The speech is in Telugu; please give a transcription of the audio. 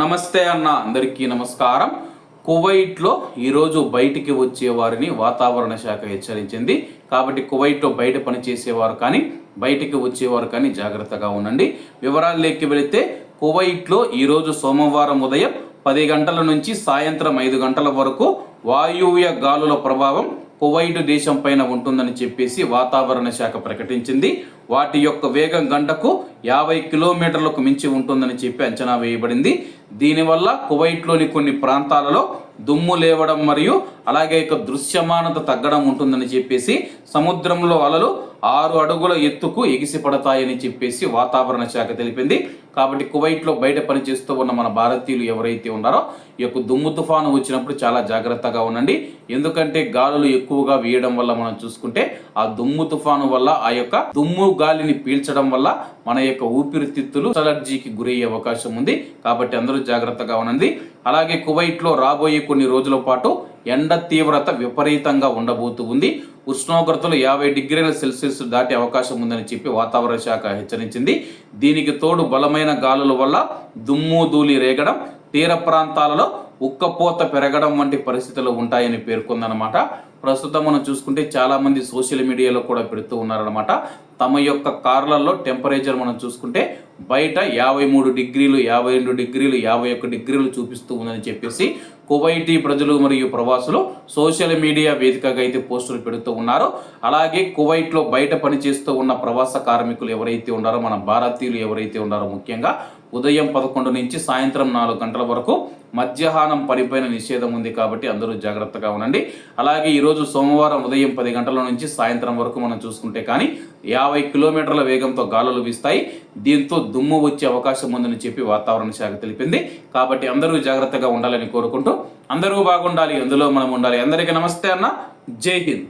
నమస్తే అన్న, అందరికీ నమస్కారం. కువైట్లో ఈరోజు బయటికి వచ్చే వారిని వాతావరణ శాఖ హెచ్చరించింది. కాబట్టి కువైట్లో బయట పనిచేసేవారు కానీ బయటికి వచ్చేవారు కానీ జాగ్రత్తగా ఉండండి. వివరాల్లోకి వెళితే కువైట్లో ఈరోజు సోమవారం ఉదయం 10 గంటల నుంచి సాయంత్రం 5 గంటల వరకు వాయువ్య గాలుల ప్రభావం కువైట్ దేశం పైన ఉంటుందని చెప్పేసి వాతావరణ శాఖ ప్రకటించింది. వాటి యొక్క వేగం గంటకు 50 కిలోమీటర్లకు మించి ఉంటుందని చెప్పి అంచనా వేయబడింది. దీనివల్ల కువైట్లోని కొన్ని ప్రాంతాలలో దుమ్ము లేవడం మరియు అలాగే దృశ్యమానత తగ్గడం ఉంటుందని చెప్పేసి సముద్రంలో అలలు 6 అడుగుల ఎత్తుకు ఎగిసిపడతాయని చెప్పేసి వాతావరణ శాఖ తెలిపింది. కాబట్టి కువైట్లో బయట పనిచేస్తూ ఉన్న మన భారతీయులు ఎవరైతే ఉన్నారో ఈ యొక్క దుమ్ము తుఫాను వచ్చినప్పుడు చాలా జాగ్రత్తగా ఉండండి. ఎందుకంటే గాలులు ఎక్కువగా వేయడం వల్ల మనం చూసుకుంటే ఆ దుమ్ము తుఫాను వల్ల ఆ యొక్క దుమ్ము గాలిని పీల్చడం వల్ల మన యొక్క ఊపిరితిత్తులు అలర్జీకి గురయ్యే అవకాశం ఉంది. కాబట్టి అందరూ జాగ్రత్తగా ఉండండి. అలాగే కువైట్లో రాబోయే కొన్ని రోజుల పాటు ఎండ తీవ్రత విపరీతంగా ఉండబోతూ ఉంది. ఉష్ణోగ్రతలు 50 డిగ్రీల సెల్సియస్ దాటే అవకాశం ఉందని చెప్పి వాతావరణ శాఖ హెచ్చరించింది. దీనికి తోడు బలమైన గాలుల వల్ల దుమ్ము ధూళి రేగడం, తీర ప్రాంతాలలో ఉక్కపోత పెరగడం వంటి పరిస్థితులు ఉంటాయని పేర్కొందనమాట. ప్రస్తుతం మనం చూసుకుంటే చాలా మంది సోషల్ మీడియాలో కూడా పెడుతూ ఉన్నారనమాట. తమ యొక్క కార్లలో టెంపరేచర్ మనం చూసుకుంటే బయట 53 డిగ్రీలు, 52 డిగ్రీలు, 51 డిగ్రీలు చూపిస్తూ ఉందని చెప్పేసి కువైటీ ప్రజలు మరియు ప్రవాసులు సోషల్ మీడియా వేదికగా అయితే పోస్టులు పెడుతూ ఉన్నారు. అలాగే కువైట్లో బయట పనిచేస్తూ ఉన్న ప్రవాస కార్మికులు ఎవరైతే ఉన్నారో, మన భారతీయులు ఎవరైతే ఉన్నారో, ముఖ్యంగా ఉదయం 11 నుంచి సాయంత్రం 4 గంటల వరకు మధ్యాహ్నం పనిపైన నిషేధం ఉంది. కాబట్టి అందరూ జాగ్రత్తగా ఉండండి. అలాగే ఈరోజు సోమవారం ఉదయం 10 గంటల నుంచి సాయంత్రం వరకు మనం చూసుకుంటే కానీ 50 కిలోమీటర్ల వేగంతో గాలులు వీస్తాయి. దీంతో దుమ్ము వచ్చే అవకాశం ఉందని చెప్పి వాతావరణ శాఖ తెలిపింది. కాబట్టి అందరూ జాగ్రత్తగా ఉండాలని కోరుకుంటూ అందరూ బాగుండాలి, అందులో మనం ఉండాలి. అందరికీ నమస్తే అన్న, జై హింద్.